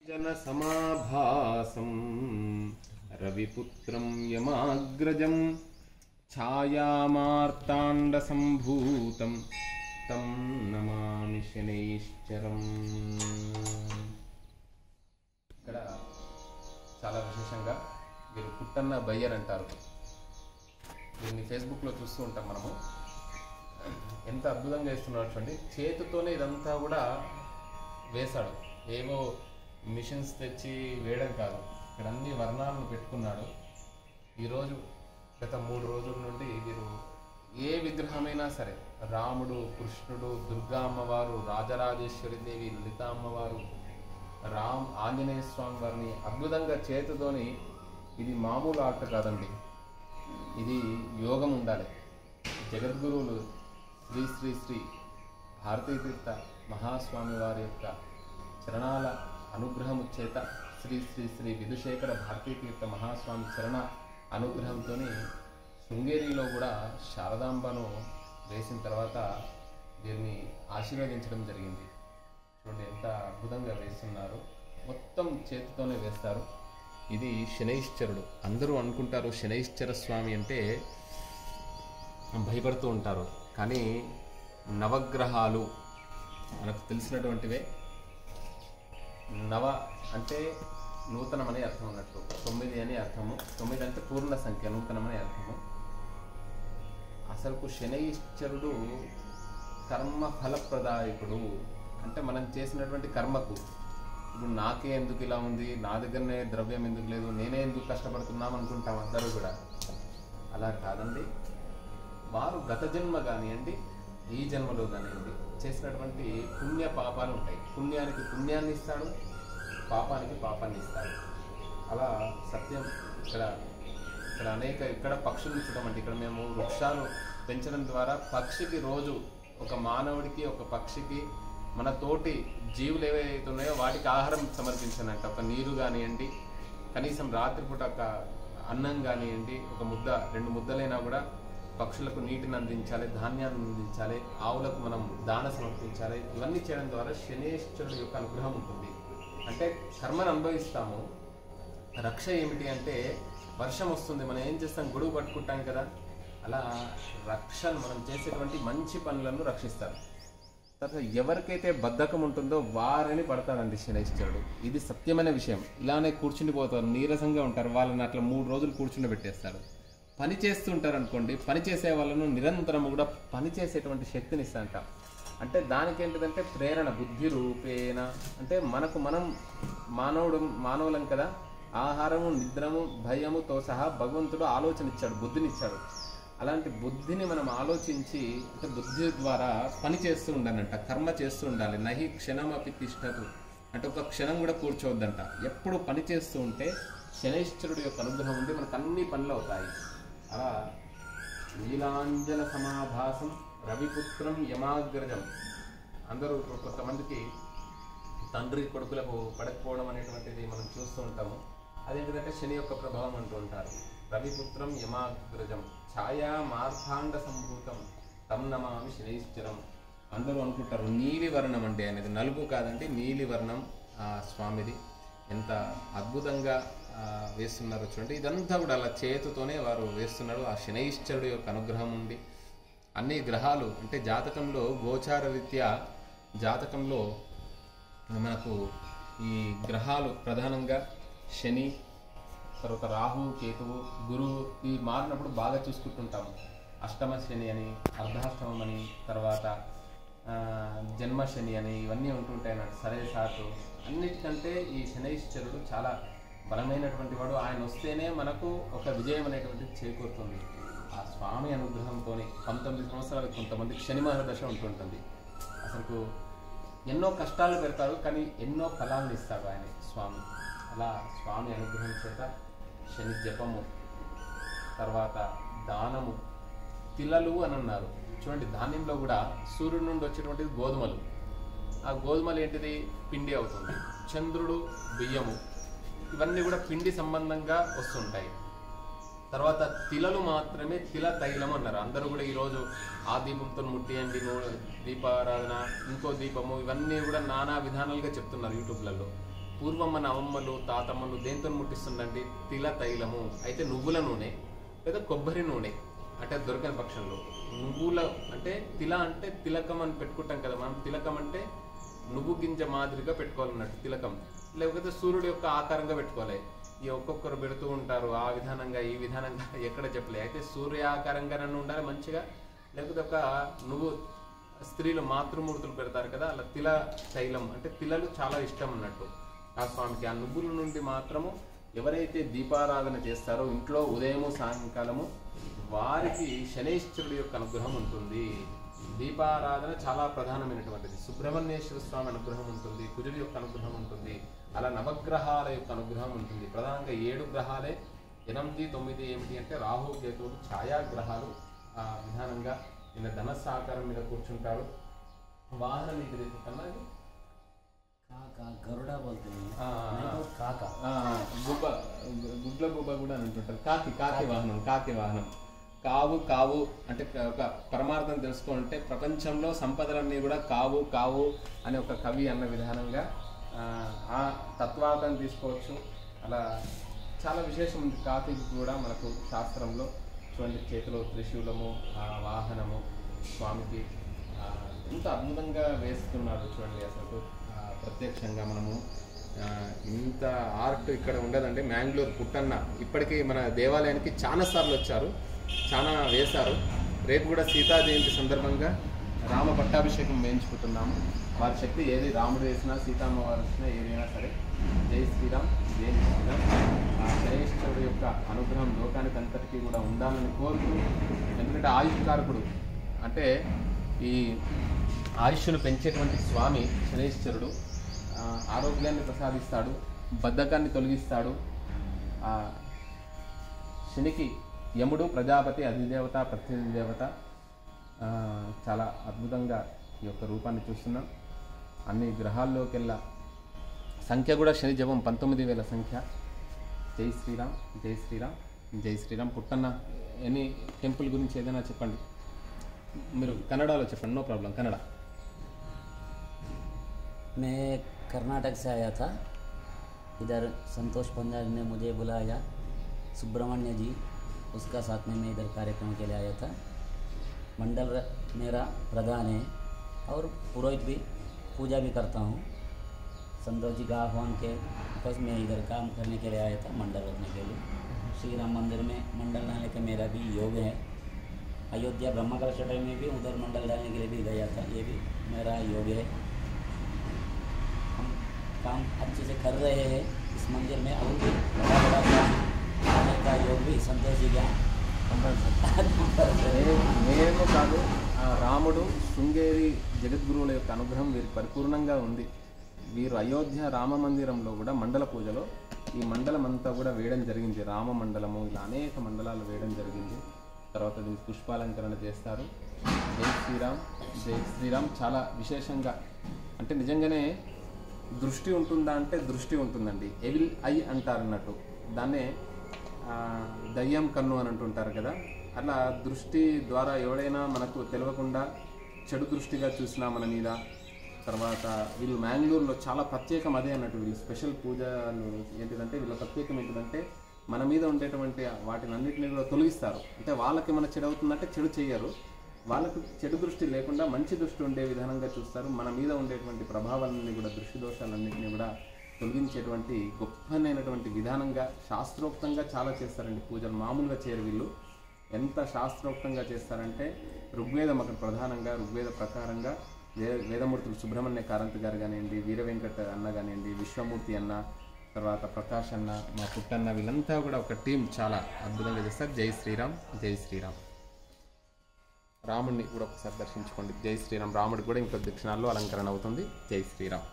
జన సమాభాసం రవిపుత్రం యమాగ్రజం ఛాయామార్తాండ సంభూతం తం నమామి శనైశ్చరం. ఇక్కడ చాలా విశేషంగా వీరు పుట్టన్న బయ్యర్ అంటారు. దీన్ని ఫేస్బుక్లో చూస్తూ ఉంటాం మనము. ఎంత అద్భుతంగా వేస్తున్నాడు చూడండి. చేతితోనే ఇదంతా కూడా వేశాడు. ఏవో మిషన్స్ తెచ్చి వేయడం కాదు, ఇక్కడ అన్ని వర్ణాలను పెట్టుకున్నాడు. ఈరోజు గత 3 రోజుల నుండి వీరు ఏ విగ్రహమైనా సరే, రాముడు, కృష్ణుడు, దుర్గా అమ్మవారు, రాజరాజేశ్వరి దేవి, లలిత అమ్మవారు, ఆంజనేయ స్వామి వారిని అద్భుతంగా చేతితోని, ఇది మామూలు ఆర్ట్ కాదండి, ఇది యోగం ఉండాలి. జగద్గురువులు శ్రీ శ్రీ శ్రీ భారతీ తీర్థ మహాస్వామి వారి యొక్క చరణాల అనుగ్రహము చేత, శ్రీ శ్రీ శ్రీ విధుశేఖర భారతీ తీర్థ మహాస్వామి చరణ అనుగ్రహంతో శృంగేరిలో కూడా శారదాంబను వేసిన తర్వాత దీన్ని ఆశీర్వదించడం జరిగింది. చూడండి ఎంత అద్భుతంగా వేస్తున్నారు. మొత్తం చేతితోనే వేస్తారు. ఇది శనైశ్చరుడు. అందరూ అనుకుంటారు శనైశ్చర స్వామి అంటే భయపడుతూ ఉంటారు, కానీ నవగ్రహాలు మనకు తెలిసినటువంటివే. నవ అంటే నూతనం అనే అర్థం ఉన్నట్టు, 9 అని అర్థము. 9 అంటే పూర్ణ సంఖ్య, నూతనం అనే అర్థము. అసలుకు శనైశ్చరుడు కర్మ ఫలప్రదాయకుడు. అంటే మనం చేసినటువంటి కర్మకు, ఇప్పుడు నాకే ఎందుకు ఇలా ఉంది, నా దగ్గరనే ద్రవ్యం ఎందుకు లేదు, నేనే ఎందుకు కష్టపడుతున్నాం అనుకుంటాం అందరూ కూడా. అలా కాదండి. వారు గత జన్మ కానివ్వండి, ఈ జన్మలో కానివ్వండి, చేసినటువంటి పుణ్య పాపాలు ఉంటాయి. పుణ్యానికి పుణ్యాన్ని ఇస్తాడు, పాపానికి పాపాన్ని ఇస్తాడు. అలా సత్యం ఇక్కడ ఇక్కడ పక్షులను చూడమండి. ఇక్కడ మేము వృక్షాలు పెంచడం ద్వారా పక్షికి రోజు, ఒక మానవుడికి ఒక పక్షికి, మన తోటి జీవులు ఏవైతే ఉన్నాయో వాటికి ఆహారం సమర్పించానంట. ఒక నీరు కానివ్వండి, కనీసం రాత్రిపూట ఒక అన్నం కానివ్వండి, ఒక ముద్ద 2 ముద్దలైనా కూడా పక్షులకు నీటిని అందించాలి, ధాన్యాన్ని అందించాలి, ఆవులకు మనం దాన సమర్పించాలి. ఇవన్నీ చేయడం ద్వారా శనైశ్చరుడు యొక్క అనుగ్రహం ఉంటుంది. అంటే కర్మను అనుభవిస్తాము. రక్ష ఏమిటి అంటే, వర్షం వస్తుంది, మనం ఏం చేస్తాం, గొడుగు పట్టుకుంటాం కదా, అలా రక్షను, మనం చేసేటువంటి మంచి పనులను రక్షిస్తారు. తర్వాత ఎవరికైతే బద్ధకం ఉంటుందో వారిని పడతాడండి శనైశ్చరుడు. ఇది సత్యమైన విషయం. ఇలానే కూర్చుండిపోతారు, నీరసంగా ఉంటారు, వాళ్ళని అట్లా 3 రోజులు కూర్చుని పెట్టేస్తాడు. పని చేస్తూ ఉంటారు అనుకోండి, పని చేసే వాళ్ళను నిరంతరము కూడా పని చేసేటువంటి శక్తిని ఇస్తాంట. అంటే దానికి ఏంటిదంటే ప్రేరణ, బుద్ధి రూపేణ. అంటే మనకు మనం మానవులం కదా, ఆహారము, నిద్రము, భయముతో సహా భగవంతుడు ఆలోచన ఇచ్చాడు, బుద్ధినిచ్చాడు. అలాంటి బుద్ధిని మనం ఆలోచించి, అంటే బుద్ధి ద్వారా పని చేస్తూ ఉండాలంట, కర్మ చేస్తూ ఉండాలి. నహి క్షణమపి తిష్టతు, అంటే ఒక క్షణం కూడా కూర్చోవద్దంట. ఎప్పుడు పని చేస్తూ ఉంటే శనైశ్చరుడు యొక్క అనుగ్రహం ఉండి మనకు అన్ని పనులు అవుతాయి. అలా నీలాంజన సమాభాసం రవిపుత్రం యమాగ్రజం. అందరూ కొంతమందికి తండ్రి కొడుకులకు పడకపోవడం అనేటువంటిది మనం చూస్తూ ఉంటాము. అదేంటంటే శని యొక్క ప్రభావం అంటూ ఉంటారు. రవిపుత్రం యమాగ్రజం ఛాయా మార్తాండ సంభూతం తం నమామి శనైశ్చరం. అందరూ అనుకుంటారు నీలి వర్ణం అంటే అనేది, నలుపు కాదంటే నీలి వర్ణం ఆ స్వామిది. ఎంత అద్భుతంగా వేస్తున్నారో చూడండి. ఇదంతా కూడా అలా చేతితోనే వారు వేస్తున్నాడు. ఆ శనైశ్చరుడు యొక్క అనుగ్రహం ఉంది. అన్ని గ్రహాలు అంటే జాతకంలో గోచార రీత్యా జాతకంలో మనకు ఈ గ్రహాలు ప్రధానంగా శని, తర్వాత రాహు, కేతువు, గురువు, ఇవి మారినప్పుడు బాగా చూసుకుంటుంటాము. అష్టమ శని అని, అర్ధాష్టమం అని, తర్వాత జన్మ శని అని, ఇవన్నీ ఉంటుంటాయి అన్నట్టు. సరే సాటు అన్నిటికంటే ఈ శనైశ్చరుడు చాలా బలమైనటువంటి వాడు. ఆయన వస్తేనే మనకు ఒక విజయం అనేటువంటిది చేకూరుతుంది. ఆ స్వామి అనుగ్రహంతో 19 సంవత్సరాలకు కొంతమందికి శని మహాదశ ఉంటుంటుంది. అసలు ఎన్నో కష్టాలు పెడతారు, కానీ ఎన్నో ఫలాలను ఇస్తాడు ఆయన స్వామి. అలా స్వామి అనుగ్రహం చేత శని జపము, తర్వాత దానము, తిలలు అని అన్నారు చూడండి. ధాన్యంలో కూడా సూర్యుడి నుండి వచ్చేటువంటిది గోధుమలు. ఆ గోధుమలు ఏంటిది, పిండి అవుతుంది. చంద్రుడు, బియ్యము, ఇవన్నీ కూడా పిండి సంబంధంగా వస్తుంటాయి. తర్వాత తిలలు మాత్రమే తిల తైలం అన్నారు. అందరూ కూడా ఈరోజు ఆ దీపంతో ముట్టియండి, దీపారాధన, ఇంకో దీపము, ఇవన్నీ కూడా నానా విధానాలుగా చెప్తున్నారు యూట్యూబ్లలో. పూర్వం మన అమ్మమ్మలు తాతమ్మలు దేంతో ముట్టిస్తుండండి? తిల తైలము. అయితే నువ్వుల నూనె లేదా కొబ్బరి నూనె అంటే దొరకని పక్షంలో నువ్వుల అంటే తిల అంటే తిలకం అని పెట్టుకుంటాం కదా మనం. తిలకం అంటే నువ్వు గింజ మాదిరిగా పెట్టుకోవాలన్నట్టు తిలకం, లేకపోతే సూర్యుడు యొక్క ఆకారంగా పెట్టుకోవాలి. ఈ ఒక్కొక్కరు పెడుతూ ఉంటారు ఆ విధానంగా ఈ విధానంగా ఎక్కడ చెప్పలే. అయితే సూర్యాకారంగా నన్ను ఉండాలి మంచిగా, లేకపోతే ఒక నువ్వు స్త్రీలు మాతృమూర్తులు పెడతారు కదా, అలా తిల తైలం అంటే తిలలు చాలా ఇష్టం అన్నట్టు ఆ స్వామికి. ఆ నువ్వుల నుండి మాత్రము ఎవరైతే దీపారాధన చేస్తారో ఇంట్లో ఉదయము సాయంకాలము వారికి శనైశ్వరుడు యొక్క అనుగ్రహం ఉంటుంది. దీపారాధన చాలా ప్రధానమైనటువంటిది. సుబ్రహ్మణ్యేశ్వర స్వామి అనుగ్రహం ఉంటుంది, కుజుడి యొక్క అనుగ్రహం ఉంటుంది, అలా నవగ్రహాల యొక్క అనుగ్రహం ఉంటుంది. ప్రధానంగా 7 గ్రహాలే. 8, 9 ఏమిటి అంటే రాహు కేతువులు ఛాయాగ్రహాలు. ఆ విధానంగా ఈయన ధనస్సు ఆకారం మీద కూర్చుంటాడు. వాహనం ఇది కన్నా గరుడా గుడ్ల గుబ్బ కూడా అని అంటుంటారు. కాకి వాహనం. కాకి వాహనం. కావు అంటే ఒక పరమార్థం తెలుసుకోవాలంటే ప్రపంచంలో సంపదలన్నీ కూడా కావు అని ఒక కవి అన్న విధానంగా ఆ తత్వార్థం తీసుకోవచ్చు. అలా చాలా విశేషం ఉంది కాకికి కూడా మనకు శాస్త్రంలో. చూడండి, చేతిలో త్రిశూలము, వాహనము, స్వామికి ఇంత అద్భుతంగా వేస్తున్నాడు చూడండి. అసలు ప్రత్యక్షంగా మనము ఇంత ఆర్ట్ ఇక్కడ ఉండదండి. మ్యాంగ్లూర్ పుట్టన్న ఇప్పటికీ మన దేవాలయానికి చాలా సార్లు వచ్చారు, చాలా వేశారు. రేపు కూడా సీతా జయంతి సందర్భంగా రామ పట్టాభిషేకం వేయించుకుంటున్నాము. వారి శక్తి ఏది రాముడు వేసినా సీతమ్మ వారు వచ్చినా ఏదైనా సరే. జై శ్రీరామ్, జై శ్రీరామ్. ఆ శనైశ్వరుడు యొక్క అనుగ్రహం లోకానికి అంతటికీ కూడా ఉండాలని కోరుతూ, ఎందుకంటే ఆయుష్కారకుడు అంటే ఈ ఆయుష్ను పెంచేటువంటి స్వామి శనైశ్వరుడు. ఆరోగ్యాన్ని ప్రసాదిస్తాడు, బద్ధకాన్ని తొలగిస్తాడు. శనికి యముడు ప్రజాపతి, అధిదేవత, ప్రతిదేవత. చాలా అద్భుతంగా ఈ యొక్క రూపాన్ని చూస్తున్నాం. అన్ని గ్రహాల్లోకెల్లా సంఖ్య కూడా శని జపం 19,000 సంఖ్య. జై శ్రీరామ్, జై శ్రీరామ్, జై శ్రీరామ్. పుట్టన్న ఎనీ టెంపుల్ గురించి ఏదైనా చెప్పండి. మీరు కన్నడలో చెప్పండి, నో ప్రాబ్లం. కన్నడ. मैं कर्नाटक से आया था, इधर संतोष पंजाब ने मुझे बुलाया, सुब्रमण्य जी उसका साथ में मैं इधर कार्यक्रम के लिए आया था। मंडल मेरा प्रधान है और पुरोहित भी, पूजा भी करता हूँ। संतोष जी का आह्वान के बस मैं इधर काम करने के लिए आया था, मंडल रखने के लिए। श्री राम मंदिर में मंडल डालने का मेरा भी योग है। अयोध्या ब्रह्मकलश में भी उधर मंडल डालने के लिए भी गया था, ये भी मेरा योग है। हम काम अच्छे से कर रहे हैं इस मंदिर में। और भी बड़ा काम करने का योग भी संतोष जी का నేను కాదు, రాముడు శృంగేరి జగద్గురువుల యొక్క అనుగ్రహం వీరికి పరిపూర్ణంగా ఉంది. వీరు అయోధ్య రామ మందిరంలో కూడా మండల పూజలో ఈ మండలం అంతా కూడా వేయడం జరిగింది. రామ మండలము, ఇలా అనేక మండలాలు వేయడం జరిగింది. తర్వాత దీనికి పుష్పాలంకరణ చేస్తారు. జై శ్రీరామ్, జై శ్రీరామ్. చాలా విశేషంగా అంటే నిజంగానే దృష్టి ఉంటుందా అంటే దృష్టి ఉంటుందండి. ఎవిల్ ఐ అంటారు అన్నట్టు. దాన్నే దయ్యం కన్ను అని అంటుంటారు కదా. అట్లా దృష్టి ద్వారా ఎవడైనా మనకు తెలియకుండా చెడు దృష్టిగా చూసినా మన మీద. తర్వాత వీళ్ళు మ్యాంగ్లూరులో చాలా ప్రత్యేకం అదే అన్నట్టు. వీళ్ళు స్పెషల్ పూజలు ఏంటిదంటే వీళ్ళ ప్రత్యేకం ఏంటిదంటే మన మీద ఉండేటువంటి వాటిని అన్నింటినీ కూడా తొలగిస్తారు. అంటే వాళ్ళకి మన చెడు అవుతుందంటే చెడు చేయరు, వాళ్ళకు చెడు దృష్టి లేకుండా మంచి దృష్టి ఉండే విధానంగా చూస్తారు. మన మీద ఉండేటువంటి ప్రభావాలన్నీ కూడా, దృష్టి దోషాలన్నింటినీ కూడా తొలగించేటువంటి గొప్పనైనటువంటి విధానంగా శాస్త్రోక్తంగా చాలా చేస్తారండి పూజలు. మామూలుగా చేయరు వీళ్ళు. ఎంత శాస్త్రోక్తంగా చేస్తారంటే ఋగ్వేదం అక్కడ ప్రధానంగా ఋగ్వేద ప్రకారంగా వేదమూర్తులు సుబ్రహ్మణ్య కారంత్ గారు కానివ్వండి, వీర వెంకట అన్న కానివ్వండి, విశ్వమూర్తి అన్న, తర్వాత ప్రకాష్ అన్న, మా పుట్టన్న, వీళ్ళంతా కూడా ఒక టీం చాలా అద్భుతంగా చేస్తారు. జై శ్రీరామ్, జై శ్రీరామ్. రాముడిని కూడా ఒకసారి దర్శించుకోండి. జై శ్రీరామ్. రాముడికి కూడా ఇంకొద్ది క్షణాల్లో అలంకరణ అవుతుంది. జై శ్రీరామ్.